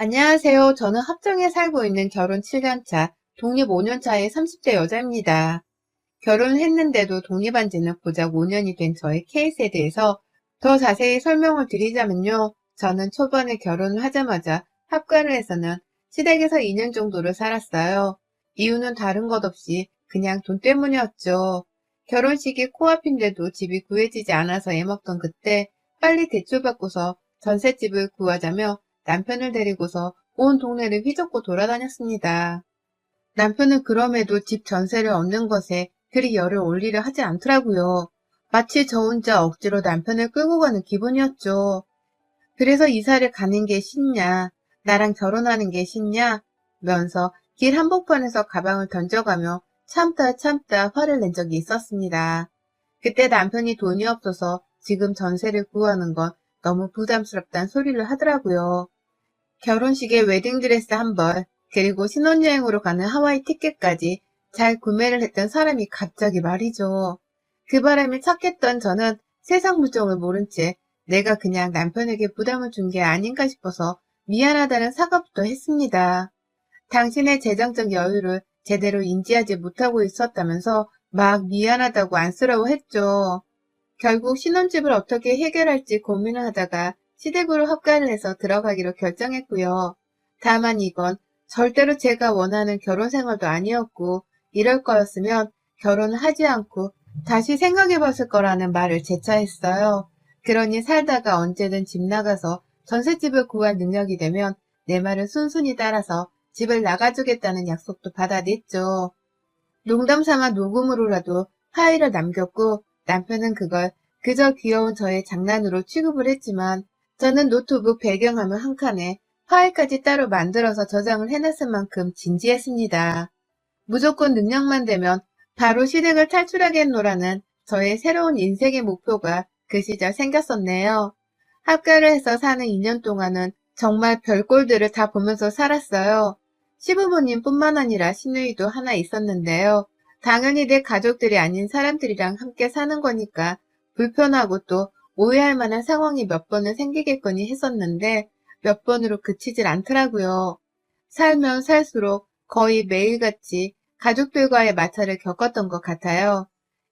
안녕하세요. 저는 합정에 살고 있는 결혼 7년차, 독립 5년차의 30대 여자입니다. 결혼을 했는데도 독립한 지는 고작 5년이 된 저의 케이스에 대해서 더 자세히 설명을 드리자면요. 저는 초반에 결혼을 하자마자 합가를 해서는 시댁에서 2년 정도를 살았어요. 이유는 다른 것 없이 그냥 돈 때문이었죠. 결혼식이 코앞인데도 집이 구해지지 않아서 애먹던 그때 빨리 대출받고서 전셋집을 구하자며 남편을 데리고서 온 동네를 휘젓고 돌아다녔습니다. 남편은 그럼에도 집 전세를 얻는 것에 그리 열을 올리려 하지 않더라고요. 마치 저 혼자 억지로 남편을 끌고 가는 기분이었죠. 그래서 이사를 가는 게 쉽냐, 나랑 결혼하는 게 쉽냐, 면서 길 한복판에서 가방을 던져가며 참다 화를 낸 적이 있었습니다. 그때 남편이 돈이 없어서 지금 전세를 구하는 건 너무 부담스럽다는 소리를 하더라고요. 결혼식에 웨딩드레스 한 벌, 그리고 신혼여행으로 가는 하와이 티켓까지 잘 구매를 했던 사람이 갑자기 말이죠. 그 바람에 착했던 저는 세상 물정을 모른 채 내가 그냥 남편에게 부담을 준 게 아닌가 싶어서 미안하다는 사과부터 했습니다. 당신의 재정적 여유를 제대로 인지하지 못하고 있었다면서 막 미안하다고 안쓰러워했죠. 결국 신혼집을 어떻게 해결할지 고민을 하다가 시댁으로 합가를 해서 들어가기로 결정했고요. 다만 이건 절대로 제가 원하는 결혼 생활도 아니었고 이럴 거였으면 결혼을 하지 않고 다시 생각해 봤을 거라는 말을 재차 했어요. 그러니 살다가 언제든 집 나가서 전셋집을 구할 능력이 되면 내 말을 순순히 따라서 집을 나가주겠다는 약속도 받아냈죠. 농담 삼아 녹음으로라도 파일을 남겼고 남편은 그걸 그저 귀여운 저의 장난으로 취급을 했지만 저는 노트북 배경화면 한 칸에 파일까지 따로 만들어서 저장을 해놨을 만큼 진지했습니다. 무조건 능력만 되면 바로 시댁을 탈출하겠노라는 저의 새로운 인생의 목표가 그 시절 생겼었네요. 합가를 해서 사는 2년 동안은 정말 별꼴들을 다 보면서 살았어요. 시부모님뿐만 아니라 시누이도 하나 있었는데요. 당연히 내 가족들이 아닌 사람들이랑 함께 사는 거니까 불편하고 또 오해할 만한 상황이 몇 번은 생기겠거니 했었는데 몇 번으로 그치질 않더라고요. 살면 살수록 거의 매일같이 가족들과의 마찰을 겪었던 것 같아요.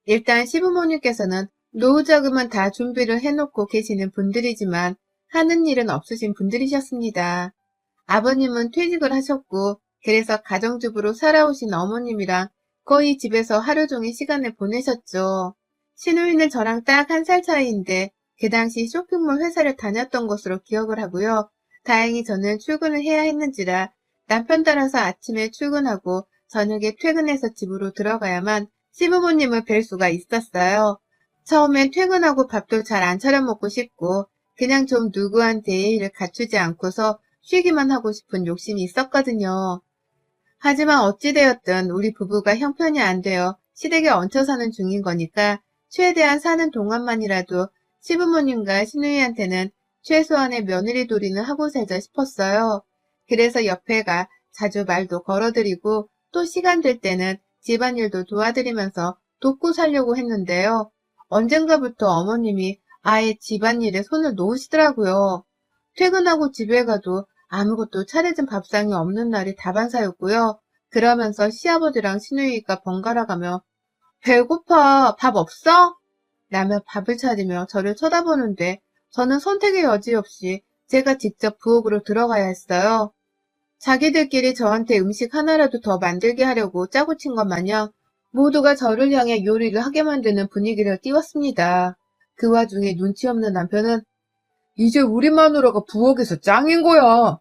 일단 시부모님께서는 노후 자금은 다 준비를 해놓고 계시는 분들이지만 하는 일은 없으신 분들이셨습니다. 아버님은 퇴직을 하셨고 그래서 가정주부로 살아오신 어머님이랑 거의 집에서 하루 종일 시간을 보내셨죠. 시누이는 저랑 딱 한 살 차이인데 그 당시 쇼핑몰 회사를 다녔던 것으로 기억을 하고요. 다행히 저는 출근을 해야 했는지라 남편 따라서 아침에 출근하고 저녁에 퇴근해서 집으로 들어가야만 시부모님을 뵐 수가 있었어요. 처음엔 퇴근하고 밥도 잘 안 차려 먹고 싶고 그냥 좀 누구한테 예의를 갖추지 않고서 쉬기만 하고 싶은 욕심이 있었거든요. 하지만 어찌되었든 우리 부부가 형편이 안 되어 시댁에 얹혀 사는 중인 거니까 최대한 사는 동안만이라도 시부모님과 시누이한테는 최소한의 며느리 도리는 하고 살자 싶었어요. 그래서 옆에가 자주 말도 걸어드리고 또 시간 될 때는 집안일도 도와드리면서 돕고 살려고 했는데요. 언젠가부터 어머님이 아예 집안일에 손을 놓으시더라고요. 퇴근하고 집에 가도 아무것도 차려진 밥상이 없는 날이 다반사였고요. 그러면서 시아버지랑 시누이가 번갈아 가며 배고파, 밥 없어? 라며 밥을 차리며 저를 쳐다보는데 저는 선택의 여지 없이 제가 직접 부엌으로 들어가야 했어요. 자기들끼리 저한테 음식 하나라도 더 만들게 하려고 짜고 친 것 마냥 모두가 저를 향해 요리를 하게 만드는 분위기를 띄웠습니다. 그 와중에 눈치 없는 남편은 이제 우리 마누라가 부엌에서 짱인 거야.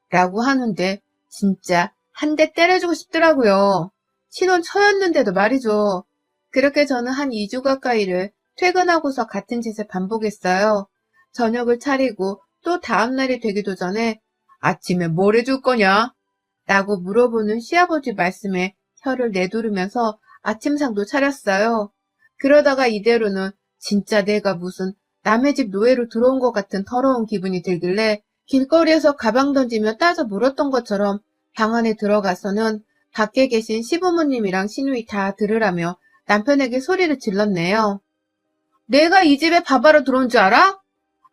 라고 하는데 진짜 한 대 때려주고 싶더라고요. 신혼 초였는데도 말이죠. 그렇게 저는 한 2주 가까이를 퇴근하고서 같은 짓을 반복했어요. 저녁을 차리고 또 다음날이 되기도 전에 아침에 뭘 해줄 거냐? 라고 물어보는 시아버지 말씀에 혀를 내두르면서 아침상도 차렸어요. 그러다가 이대로는 진짜 내가 무슨 남의 집 노예로 들어온 것 같은 더러운 기분이 들길래 길거리에서 가방 던지며 따져 물었던 것처럼 방 안에 들어가서는 밖에 계신 시부모님이랑 시누이 다 들으라며 남편에게 소리를 질렀네요. 내가 이 집에 밥하러 들어온 줄 알아?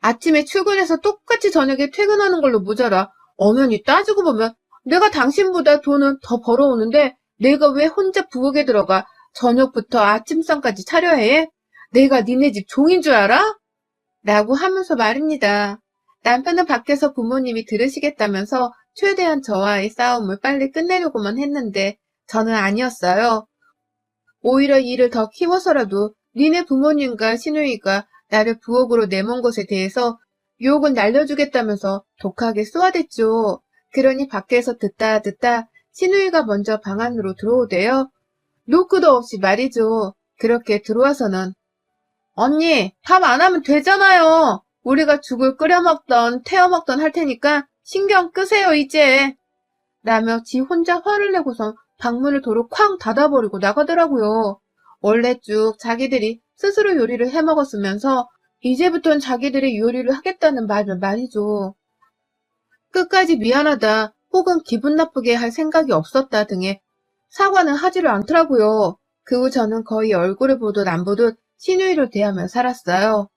아침에 출근해서 똑같이 저녁에 퇴근하는 걸로 모자라 엄연히 따지고 보면 내가 당신보다 돈은 더 벌어오는데 내가 왜 혼자 부엌에 들어가 저녁부터 아침상까지 차려야 해? 내가 니네 집 종인 줄 알아? 라고 하면서 말입니다. 남편은 밖에서 부모님이 들으시겠다면서 최대한 저와의 싸움을 빨리 끝내려고만 했는데 저는 아니었어요. 오히려 일을 더 키워서라도 니네 부모님과 시누이가 나를 부엌으로 내몬 것에 대해서 욕은 날려주겠다면서 독하게 쏘아댔죠. 그러니 밖에서 듣다 시누이가 먼저 방 안으로 들어오대요. 노크도 없이 말이죠. 그렇게 들어와서는 언니, 밥 안 하면 되잖아요. 우리가 죽을 끓여 먹던 태워 먹던 할 테니까 신경 끄세요, 이제. 라며 지 혼자 화를 내고선 방문을 도로 쾅 닫아버리고 나가더라고요. 원래 쭉 자기들이 스스로 요리를 해 먹었으면서 이제부턴 자기들이 요리를 하겠다는 말이죠. 끝까지 미안하다 혹은 기분 나쁘게 할 생각이 없었다 등의 사과는 하지를 않더라고요. 그 후 저는 거의 얼굴을 보듯 안 보듯 시누이를 대하며 살았어요.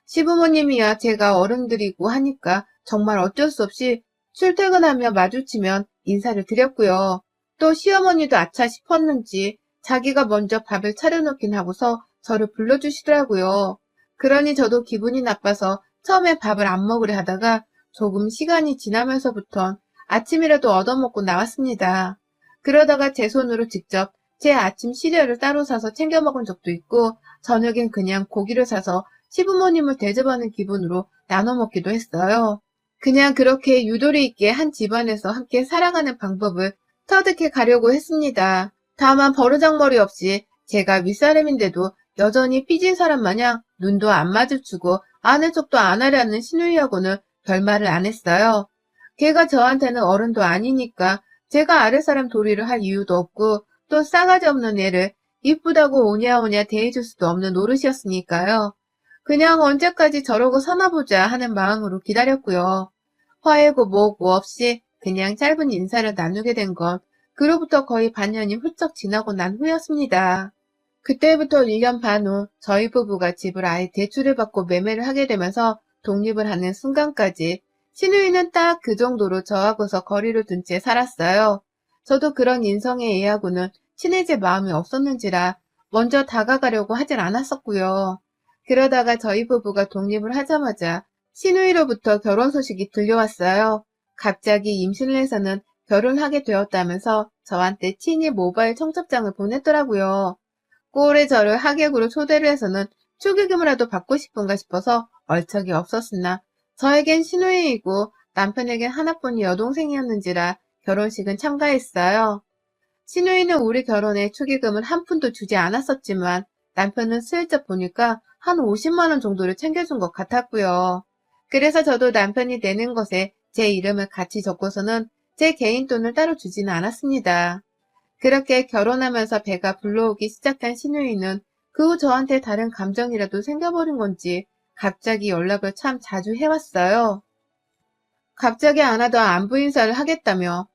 시부모님이야 제가 어른들이고 하니까 정말 어쩔 수 없이 출퇴근하며 마주치면 인사를 드렸고요. 또 시어머니도 아차 싶었는지 자기가 먼저 밥을 차려놓긴 하고서 저를 불러주시더라고요. 그러니 저도 기분이 나빠서 처음에 밥을 안 먹으려 하다가 조금 시간이 지나면서부턴 아침이라도 얻어먹고 나왔습니다. 그러다가 제 손으로 직접 제 아침 시리얼을 따로 사서 챙겨 먹은 적도 있고 저녁엔 그냥 고기를 사서 시부모님을 대접하는 기분으로 나눠 먹기도 했어요. 그냥 그렇게 유도리 있게 한 집안에서 함께 살아가는 방법을 터득해 가려고 했습니다. 다만 버르장머리 없이 제가 윗사람인데도 여전히 삐진 사람 마냥 눈도 안 마주치고 아는 척도 안 하려는 시누이하고는 별말을 안 했어요. 걔가 저한테는 어른도 아니니까 제가 아랫사람 도리를 할 이유도 없고 또 싸가지 없는 애를 이쁘다고 오냐오냐 대해줄 수도 없는 노릇이었으니까요. 그냥 언제까지 저러고 사나보자 하는 마음으로 기다렸고요. 화해고 뭐고 없이 그냥 짧은 인사를 나누게 된 건 그로부터 거의 반년이 훌쩍 지나고 난 후였습니다. 그때부터 1년 반 후 저희 부부가 집을 아예 대출을 받고 매매를 하게 되면서 독립을 하는 순간까지 시누이는 딱 그 정도로 저하고서 거리를 둔 채 살았어요. 저도 그런 인성의 애하고는 친해질 마음이 없었는지라 먼저 다가가려고 하질 않았었고요. 그러다가 저희 부부가 독립을 하자마자 시누이로부터 결혼 소식이 들려왔어요. 갑자기 임신을 해서는 결혼하게 되었다면서 저한테 친히 모바일 청첩장을 보냈더라고요. 꼴에 저를 하객으로 초대를 해서는 축의금이라도 받고 싶은가 싶어서 얼척이 없었으나 저에겐 시누이이고 남편에겐 하나뿐인 여동생이었는지라 결혼식은 참가했어요. 시누이는 우리 결혼에 축의금을 한 푼도 주지 않았었지만 남편은 슬쩍 보니까 한 50만 원 정도를 챙겨준 것 같았고요. 그래서 저도 남편이 내는 것에 제 이름을 같이 적고서는 제 개인 돈을 따로 주지는 않았습니다. 그렇게 결혼하면서 배가 불러오기 시작한 시누이는 그 후 저한테 다른 감정이라도 생겨버린 건지 갑자기 연락을 참 자주 해왔어요. 갑자기 안 하던 안부 인사를 하겠다며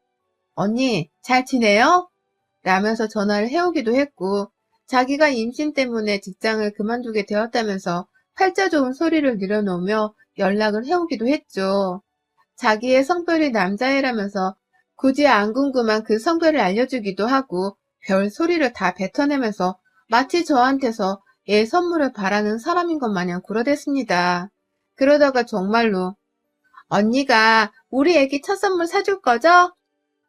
언니 잘 지내요? 라면서 전화를 해오기도 했고 자기가 임신 때문에 직장을 그만두게 되었다면서 팔자 좋은 소리를 늘어놓으며 연락을 해오기도 했죠. 자기의 성별이 남자애라면서 굳이 안 궁금한 그 성별을 알려주기도 하고 별 소리를 다 뱉어내면서 마치 저한테서 애 선물을 바라는 사람인 것 마냥 굴어댔습니다. 그러다가 정말로 언니가 우리 애기 첫 선물 사줄 거죠?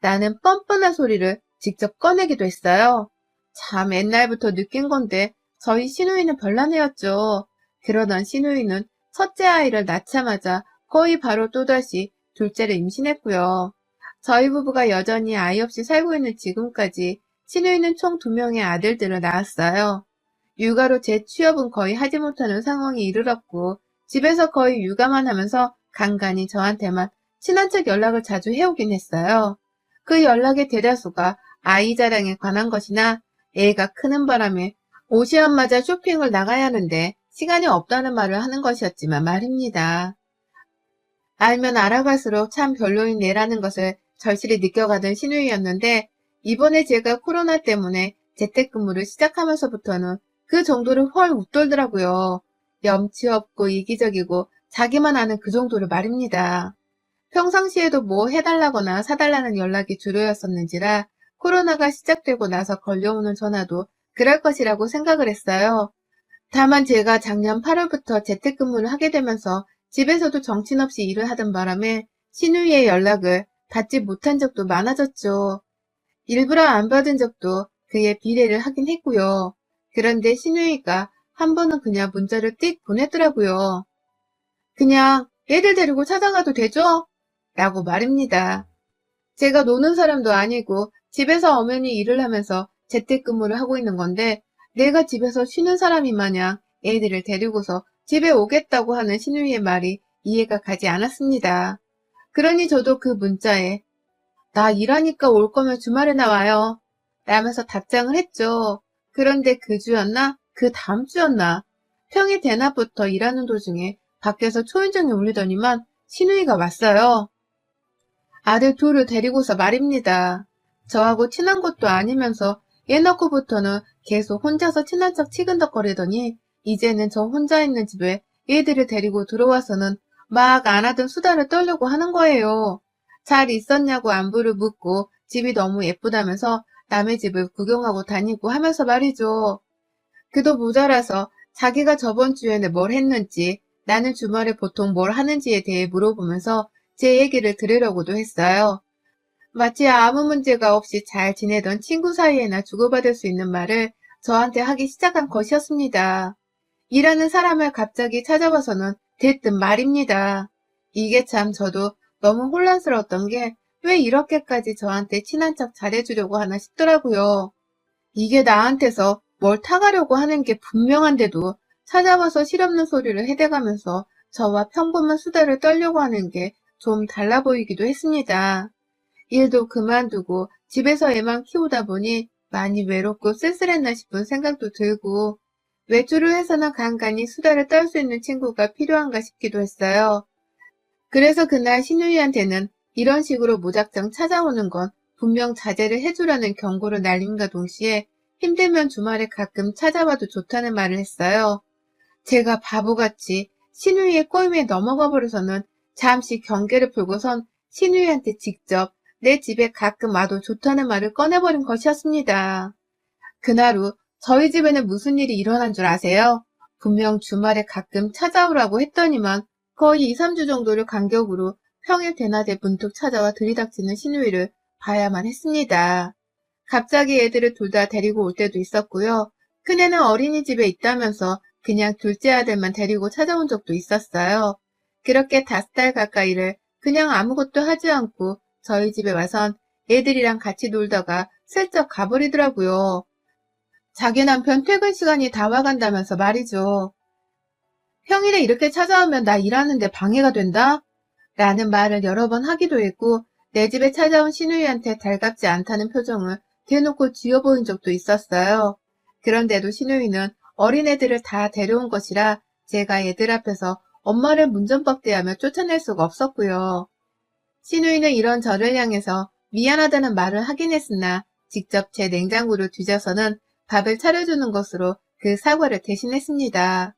라는 뻔뻔한 소리를 직접 꺼내기도 했어요. 참 옛날부터 느낀 건데 저희 시누이는 별난애였죠. 그러던 시누이는 첫째 아이를 낳자마자 거의 바로 또다시 둘째를 임신했고요. 저희 부부가 여전히 아이 없이 살고 있는 지금까지 시누이는 총 2명의 아들들을 낳았어요. 육아로 제 취업은 거의 하지 못하는 상황에 이르렀고 집에서 거의 육아만 하면서 간간히 저한테만 친한 척 연락을 자주 해오긴 했어요. 그 연락의 대다수가 아이 자랑에 관한 것이나 애가 크는 바람에 옷이 안 맞아 쇼핑을 나가야 하는데 시간이 없다는 말을 하는 것이었지만 말입니다. 알면 알아갈수록 참 별로인 애라는 것을 절실히 느껴가던 시누이였는데 이번에 제가 코로나 때문에 재택근무를 시작하면서부터는 그 정도를 헐 웃돌더라고요. 염치 없고 이기적이고 자기만 아는 그 정도를 말입니다. 평상시에도 뭐 해달라거나 사달라는 연락이 주로였었는지라 코로나가 시작되고 나서 걸려오는 전화도 그럴 것이라고 생각을 했어요. 다만 제가 작년 8월부터 재택근무를 하게 되면서 집에서도 정신없이 일을 하던 바람에 시누이의 연락을 받지 못한 적도 많아졌죠. 일부러 안 받은 적도 그에 비례를 하긴 했고요. 그런데 시누이가 한 번은 그냥 문자를 띡 보냈더라고요. 그냥 애들 데리고 찾아가도 되죠? 라고 말입니다. 제가 노는 사람도 아니고 집에서 엄연히 일을 하면서 재택근무를 하고 있는 건데 내가 집에서 쉬는 사람이 마냥 애들을 데리고서 집에 오겠다고 하는 시누이의 말이 이해가 가지 않았습니다. 그러니 저도 그 문자에 나 일하니까 올 거면 주말에나 와요 라면서 답장을 했죠. 그런데 그 주였나? 그 다음 주였나? 평일 대낮부터 일하는 도중에 밖에서 초인종이 울리더니만 시누이가 왔어요. 아들 둘을 데리고서 말입니다. 저하고 친한 것도 아니면서 얘 낳고부터는 계속 혼자서 친한 척 치근덕거리더니 이제는 저 혼자 있는 집에 얘들을 데리고 들어와서는 막 안 하던 수다를 떨려고 하는 거예요. 잘 있었냐고 안부를 묻고 집이 너무 예쁘다면서 남의 집을 구경하고 다니고 하면서 말이죠. 그도 모자라서 자기가 저번 주에는 뭘 했는지 나는 주말에 보통 뭘 하는지에 대해 물어보면서 제 얘기를 들으려고도 했어요. 마치 아무 문제가 없이 잘 지내던 친구 사이에나 주고받을 수 있는 말을 저한테 하기 시작한 것이었습니다. 일하는 사람을 갑자기 찾아와서는 대뜸 말입니다. 이게 참 저도 너무 혼란스러웠던 게 왜 이렇게까지 저한테 친한 척 잘해주려고 하나 싶더라고요. 이게 나한테서 뭘 타가려고 하는 게 분명한데도 찾아와서 실없는 소리를 해대가면서 저와 평범한 수다를 떨려고 하는 게 좀 달라 보이기도 했습니다. 일도 그만두고 집에서 애만 키우다 보니 많이 외롭고 쓸쓸했나 싶은 생각도 들고 외출을 해서는 간간히 수다를 떨 수 있는 친구가 필요한가 싶기도 했어요. 그래서 그날 신우이한테는 이런 식으로 무작정 찾아오는 건 분명 자제를 해주라는 경고를 날림과 동시에 힘들면 주말에 가끔 찾아와도 좋다는 말을 했어요. 제가 바보같이 신우이의 꼬임에 넘어가 버려서는 잠시 경계를 풀고선 신우이한테 직접 내 집에 가끔 와도 좋다는 말을 꺼내버린 것이었습니다. 그날 후 저희 집에는 무슨 일이 일어난 줄 아세요? 분명 주말에 가끔 찾아오라고 했더니만 거의 2, 3주 정도를 간격으로 평일 대낮에 문득 찾아와 들이닥치는 시누이를 봐야만 했습니다. 갑자기 애들을 둘 다 데리고 올 때도 있었고요. 큰애는 어린이집에 있다면서 그냥 둘째 아들만 데리고 찾아온 적도 있었어요. 그렇게 5달 가까이를 그냥 아무것도 하지 않고 저희 집에 와선 애들이랑 같이 놀다가 슬쩍 가버리더라고요. 자기 남편 퇴근 시간이 다 와간다면서 말이죠. 평일에 이렇게 찾아오면 나 일하는데 방해가 된다? 라는 말을 여러 번 하기도 했고 내 집에 찾아온 시누이한테 달갑지 않다는 표정을 대놓고 지어 보인 적도 있었어요. 그런데도 시누이는 어린애들을 다 데려온 것이라 제가 애들 앞에서 엄마를 문전박대하며 쫓아낼 수가 없었고요. 시누이는 이런 저를 향해서 미안하다는 말을 하긴 했으나 직접 제 냉장고를 뒤져서는 밥을 차려주는 것으로 그 사과를 대신했습니다.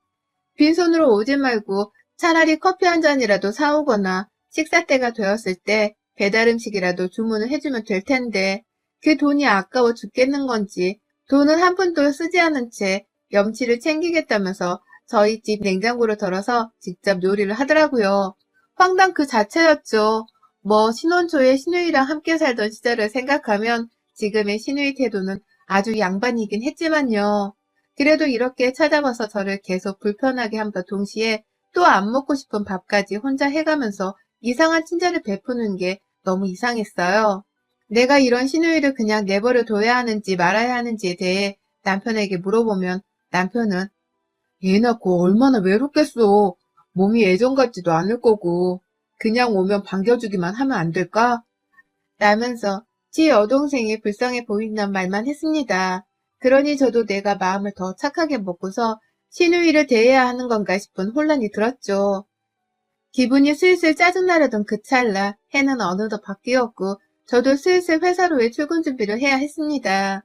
빈손으로 오지 말고 차라리 커피 한 잔이라도 사오거나 식사 때가 되었을 때 배달 음식이라도 주문을 해주면 될 텐데 그 돈이 아까워 죽겠는 건지 돈은 한 푼도 쓰지 않은 채 염치를 챙기겠다면서 저희 집 냉장고를 덜어서 직접 요리를 하더라고요. 황당 그 자체였죠. 뭐 신혼 초에 시누이랑 함께 살던 시절을 생각하면 지금의 시누이 태도는 아주 양반이긴 했지만요. 그래도 이렇게 찾아와서 저를 계속 불편하게 함과 동시에 또 안 먹고 싶은 밥까지 혼자 해가면서 이상한 친절을 베푸는 게 너무 이상했어요. 내가 이런 시누이를 그냥 내버려 둬야 하는지 말아야 하는지에 대해 남편에게 물어보면 남편은 애 낳고 얼마나 외롭겠어. 몸이 예전 같지도 않을 거고 그냥 오면 반겨주기만 하면 안 될까? 라면서 지 여동생이 불쌍해 보인다는 말만 했습니다. 그러니 저도 내가 마음을 더 착하게 먹고서 시누이를 대해야 하는 건가 싶은 혼란이 들었죠. 기분이 슬슬 짜증나려던 그 찰나 해는 어느덧 바뀌었고 저도 슬슬 회사로의 출근 준비를 해야 했습니다.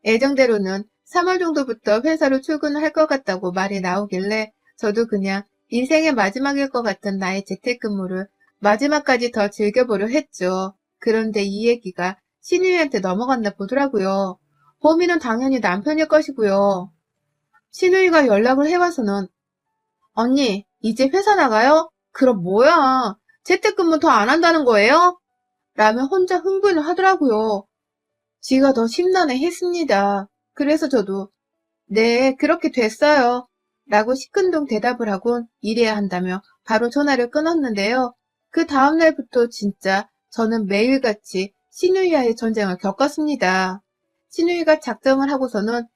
예정대로는 3월 정도부터 회사로 출근을 할 것 같다고 말이 나오길래 저도 그냥 인생의 마지막일 것 같은 나의 재택근무를 마지막까지 더 즐겨보려 했죠. 그런데 이 얘기가 신우이한테 넘어갔나 보더라고요. 범인은 당연히 남편일 것이고요. 신우이가 연락을 해와서는 언니, 이제 회사 나가요? 그럼 뭐야? 재택근무 더 안 한다는 거예요? 라며 혼자 흥분을 하더라고요. 지가 더 심란해 했습니다. 그래서 저도 네, 그렇게 됐어요. 라고 시큰둥 대답을 하곤 일해야 한다며 바로 전화를 끊었는데요. 그 다음날부터 진짜 저는 매일같이 신우이와의 전쟁을 겪었습니다. 신우이가 작정을 하고서는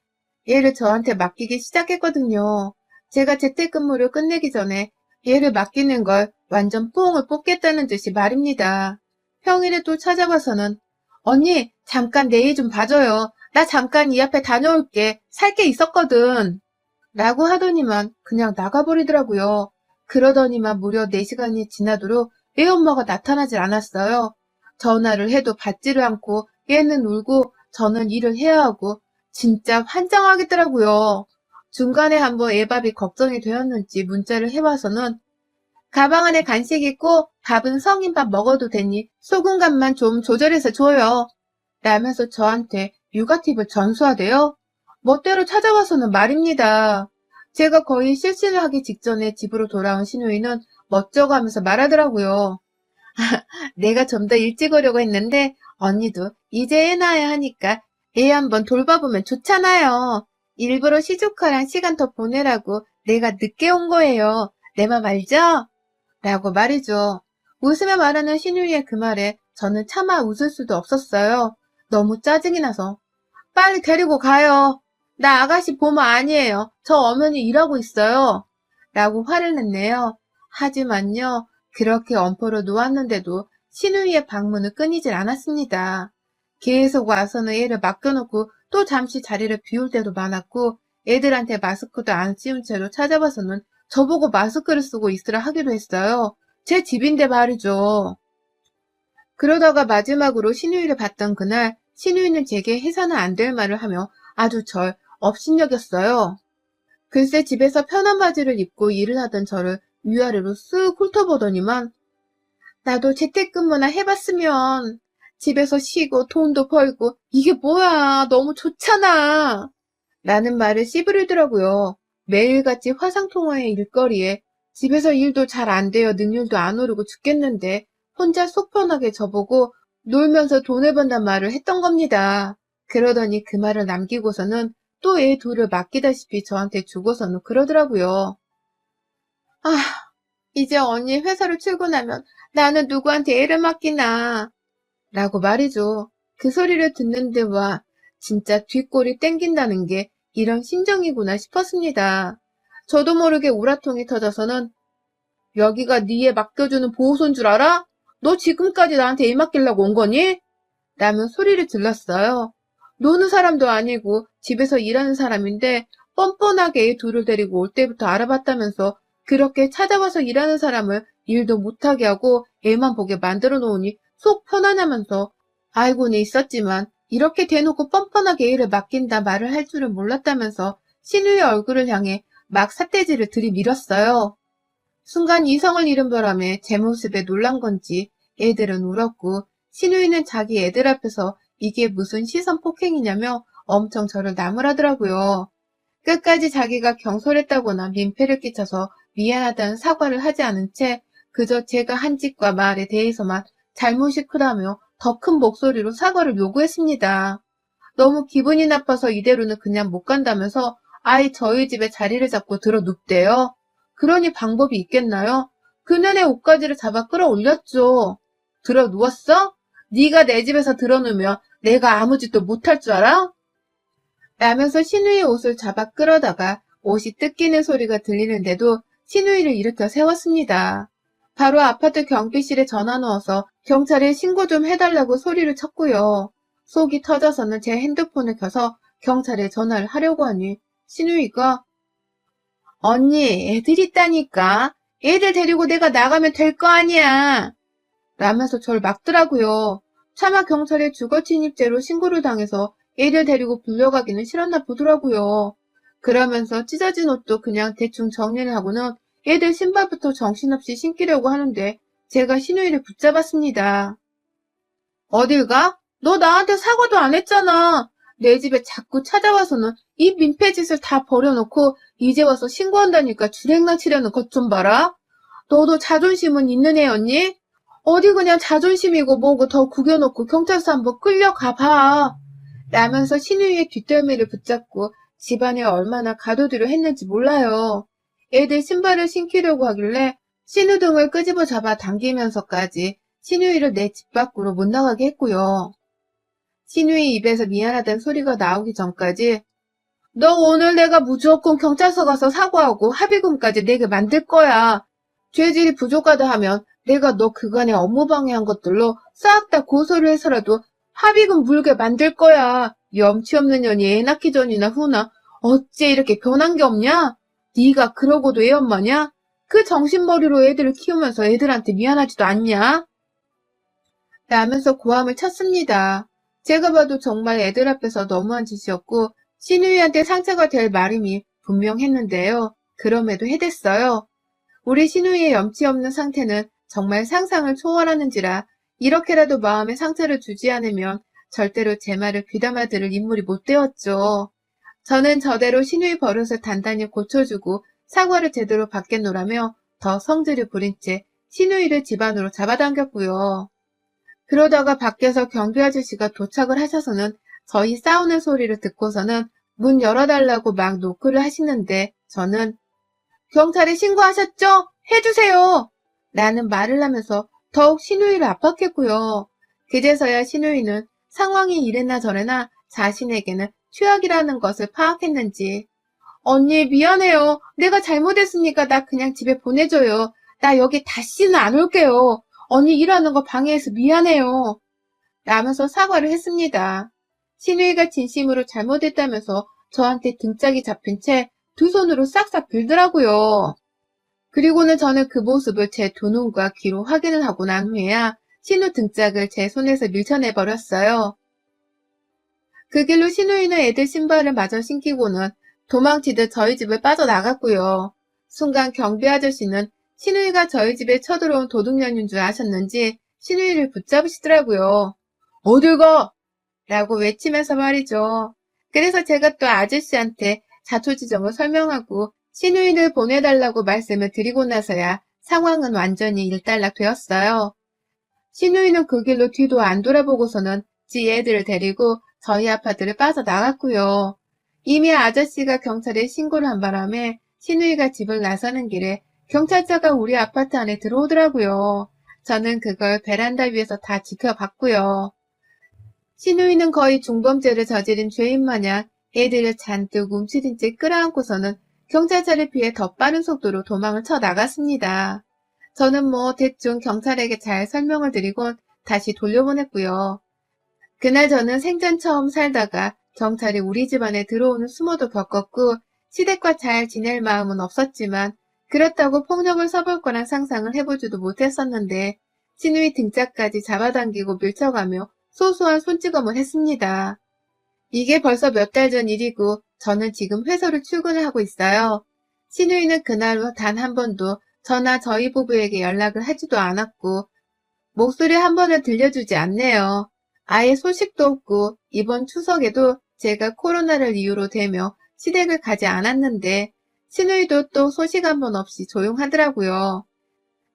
얘를 저한테 맡기기 시작했거든요. 제가 재택근무를 끝내기 전에 얘를 맡기는 걸 완전 뽕을 뽑겠다는 듯이 말입니다. 평일에 또 찾아와서는 언니 잠깐 내 일 좀 봐줘요. 나 잠깐 이 앞에 다녀올게. 살 게 있었거든. 라고 하더니만 그냥 나가버리더라고요. 그러더니만 무려 4시간이 지나도록 애 엄마가 나타나질 않았어요. 전화를 해도 받지를 않고 얘는 울고 저는 일을 해야 하고 진짜 환장하겠더라고요. 중간에 한번 애밥이 걱정이 되었는지 문자를 해와서는 가방 안에 간식 있고 밥은 성인밥 먹어도 되니 소금간만 좀 조절해서 줘요. 라면서 저한테 육아 팁을 전수하대요. 멋대로 찾아와서는 말입니다. 제가 거의 실신을 하기 직전에 집으로 돌아온 신우이는 멋쩍어 하면서 말하더라고요. 내가 좀 더 일찍 오려고 했는데 언니도 이제 애 낳아야 하니까 애 한번 돌봐보면 좋잖아요. 일부러 시조카랑 시간 더 보내라고 내가 늦게 온 거예요. 내 맘 알죠? 라고 말이죠. 웃으며 말하는 신우이의 그 말에 저는 차마 웃을 수도 없었어요. 너무 짜증이 나서. 빨리 데리고 가요. 나 아가씨 보모 아니에요. 저 엄연히 일하고 있어요. 라고 화를 냈네요. 하지만요. 그렇게 엄포로 놓았는데도 신우이의 방문은 끊이질 않았습니다. 계속 와서는 애를 맡겨놓고 또 잠시 자리를 비울 때도 많았고 애들한테 마스크도 안 씌운 채로 찾아와서는 저보고 마스크를 쓰고 있으라 하기도 했어요. 제 집인데 말이죠. 그러다가 마지막으로 신우이를 봤던 그날 신우이는 제게 해서는 안 될 말을 하며 아주 절 업신여겼어요. 글쎄 집에서 편한 바지를 입고 일을 하던 저를 위아래로 쓱 훑어보더니만 나도 재택근무나 해봤으면 집에서 쉬고 돈도 벌고 이게 뭐야 너무 좋잖아 라는 말을 씨부리더라고요. 매일같이 화상통화의 일거리에 집에서 일도 잘 안 되어 능률도 안 오르고 죽겠는데 혼자 속 편하게 저보고 놀면서 돈을 번단 말을 했던 겁니다. 그러더니 그 말을 남기고서는 또 애 둘을 맡기다시피 저한테 주고서는 그러더라고요. 아, 이제 언니 회사로 출근하면 나는 누구한테 애를 맡기나 라고 말이죠. 그 소리를 듣는 데와 진짜 뒷골이 땡긴다는 게 이런 심정이구나 싶었습니다. 저도 모르게 우라통이 터져서는 여기가 네 애 맡겨주는 보호소인 줄 알아? 너 지금까지 나한테 애 맡기려고 온 거니? 라며 소리를 질렀어요. 노는 사람도 아니고 집에서 일하는 사람인데 뻔뻔하게 애 둘을 데리고 올 때부터 알아봤다면서 그렇게 찾아와서 일하는 사람을 일도 못하게 하고 애만 보게 만들어 놓으니 속 편하냐면서 알고는 있었지만 이렇게 대놓고 뻔뻔하게 애를 맡긴다 말을 할 줄은 몰랐다면서 신우의 얼굴을 향해 막 삿대질을 들이밀었어요. 순간 이성을 잃은 바람에 제 모습에 놀란 건지 애들은 울었고 신우이는 자기 애들 앞에서 이게 무슨 시선 폭행이냐며 엄청 저를 나무라더라고요. 끝까지 자기가 경솔했다거나 민폐를 끼쳐서 미안하다는 사과를 하지 않은 채 그저 제가 한 짓과 말에 대해서만 잘못이 크다며 더 큰 목소리로 사과를 요구했습니다. 너무 기분이 나빠서 이대로는 그냥 못 간다면서 아이 저희 집에 자리를 잡고 들어 눕대요. 그러니 방법이 있겠나요? 그년의 옷가지를 잡아 끌어올렸죠. 들어 누웠어? 네가 내 집에서 들어 누우면 내가 아무 짓도 못할 줄 알아? 라면서 신우의 옷을 잡아 끌어다가 옷이 뜯기는 소리가 들리는데도 신우이를 일으켜 세웠습니다. 바로 아파트 경비실에 전화 넣어서 경찰에 신고 좀 해달라고 소리를 쳤고요. 속이 터져서는 제 핸드폰을 켜서 경찰에 전화를 하려고 하니 신우이가 언니 애들 있다니까 애들 데리고 내가 나가면 될 거 아니야 라면서 절 막더라고요. 차마 경찰에 주거침입죄로 신고를 당해서 애들 데리고 불려가기는 싫었나 보더라고요. 그러면서 찢어진 옷도 그냥 대충 정리를 하고는 애들 신발부터 정신없이 신기려고 하는데 제가 신우이를 붙잡았습니다. 어딜 가? 너 나한테 사과도 안 했잖아. 내 집에 자꾸 찾아와서는 이 민폐짓을 다 버려놓고 이제 와서 신고한다니까 주랭랑 치려는 것 좀 봐라. 너도 자존심은 있는 애였니? 어디 그냥 자존심이고 뭐고 더 구겨놓고 경찰서 한번 끌려가 봐. 라면서 신우이의 뒷덜미를 붙잡고 집안에 얼마나 가둬두려 했는지 몰라요. 애들 신발을 신기려고 하길래 신호등을 끄집어 잡아 당기면서까지 신우이를 내 집 밖으로 못 나가게 했고요. 신우이 입에서 미안하다는 소리가 나오기 전까지 너 오늘 내가 무조건 경찰서 가서 사과하고 합의금까지 내게 만들 거야. 죄질이 부족하다 하면 내가 너 그간에 업무 방해한 것들로 싹 다 고소를 해서라도 합의금 물게 만들 거야. 염치 없는 년이 애 낳기 전이나 후나 어째 이렇게 변한 게 없냐? 네가 그러고도 애 엄마냐? 그 정신머리로 애들을 키우면서 애들한테 미안하지도 않냐? 라면서 고함을 쳤습니다. 제가 봐도 정말 애들 앞에서 너무한 짓이었고 신우이한테 상처가 될 말임이 분명했는데요. 그럼에도 해댔어요. 우리 신우이의 염치 없는 상태는 정말 상상을 초월하는지라 이렇게라도 마음에 상처를 주지 않으면 절대로 제 말을 귀담아 들을 인물이 못 되었죠. 저는 저대로 신우이 버릇을 단단히 고쳐주고 사과를 제대로 받겠노라며 더 성질을 부린 채 신우이를 집 안으로 잡아당겼고요. 그러다가 밖에서 경비 아저씨가 도착을 하셔서는 저희 싸우는 소리를 듣고서는 문 열어달라고 막 노크를 하시는데 저는 경찰에 신고하셨죠? 해주세요! 라는 말을 하면서 더욱 신우이를 압박했고요. 그제서야 신우이는 상황이 이랬나 저랬나 자신에게는 최악이라는 것을 파악했는지 언니 미안해요. 내가 잘못했으니까 나 그냥 집에 보내줘요. 나 여기 다시는 안 올게요. 언니 일하는 거 방해해서 미안해요. 라면서 사과를 했습니다. 신우이가 진심으로 잘못했다면서 저한테 등짝이 잡힌 채 두 손으로 싹싹 빌더라고요. 그리고는 저는 그 모습을 제 두 눈과 귀로 확인을 하고 난 후에야 신우 등짝을 제 손에서 밀쳐내버렸어요. 그 길로 신우이는 애들 신발을 마저 신기고는 도망치듯 저희 집을 빠져나갔고요. 순간 경비 아저씨는 신우이가 저희 집에 쳐들어온 도둑년인 줄 아셨는지 신우이를 붙잡으시더라고요. 어딜 가? 라고 외치면서 말이죠. 그래서 제가 또 아저씨한테 자초지종을 설명하고 신우이를 보내달라고 말씀을 드리고 나서야 상황은 완전히 일단락 되었어요. 신우이는 그 길로 뒤도 안 돌아보고서는 지 애들을 데리고 저희 아파트를 빠져나갔고요. 이미 아저씨가 경찰에 신고를 한 바람에 신우이가 집을 나서는 길에 경찰차가 우리 아파트 안에 들어오더라고요. 저는 그걸 베란다 위에서 다 지켜봤고요. 신우이는 거의 중범죄를 저지른 죄인 마냥 애들을 잔뜩 움츠린 채 끌어안고서는 경찰차를 피해 더 빠른 속도로 도망을 쳐 나갔습니다. 저는 대충 경찰에게 잘 설명을 드리고 다시 돌려보냈고요. 그날 저는 생전 처음 살다가 경찰이 우리 집 안에 들어오는 수모도 겪었고 시댁과 잘 지낼 마음은 없었지만 그렇다고 폭력을 써볼 거란 상상을 해보지도 못했었는데 신우이 등짝까지 잡아당기고 밀쳐가며 소소한 손찌검을 했습니다. 이게 벌써 몇 달 전 일이고 저는 지금 회사로 출근을 하고 있어요. 신우이는 그날 후 단 한 번도 저나 저희 부부에게 연락을 하지도 않았고 목소리 한 번을 들려주지 않네요. 아예 소식도 없고 이번 추석에도 제가 코로나를 이유로 되며 시댁을 가지 않았는데 신우이도 또 소식 한 번 없이 조용하더라고요.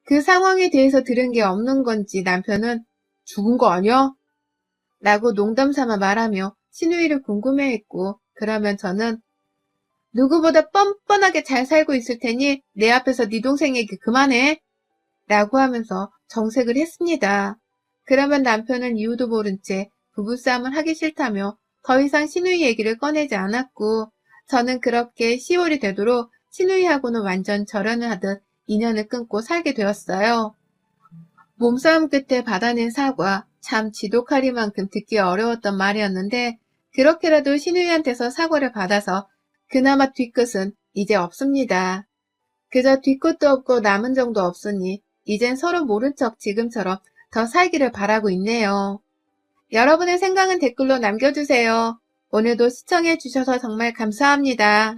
그 상황에 대해서 들은 게 없는 건지 남편은 죽은 거 아니야? 라고 농담삼아 말하며 신우이를 궁금해했고 그러면 저는 누구보다 뻔뻔하게 잘 살고 있을 테니 내 앞에서 네 동생 얘기 그만해 라고 하면서 정색을 했습니다. 그러면 남편은 이유도 모른 채 부부싸움을 하기 싫다며 더 이상 신우이 얘기를 꺼내지 않았고 저는 그렇게 10월이 되도록 신우이하고는 완전 절연을 하듯 인연을 끊고 살게 되었어요. 몸싸움 끝에 받아낸 사과, 참 지독하리만큼 듣기 어려웠던 말이었는데 그렇게라도 신우이한테서 사과를 받아서 그나마 뒤끝은 이제 없습니다. 그저 뒤끝도 없고 남은 정도 없으니 이젠 서로 모른 척 지금처럼 더 살기를 바라고 있네요. 여러분의 생각은 댓글로 남겨주세요. 오늘도 시청해주셔서 정말 감사합니다.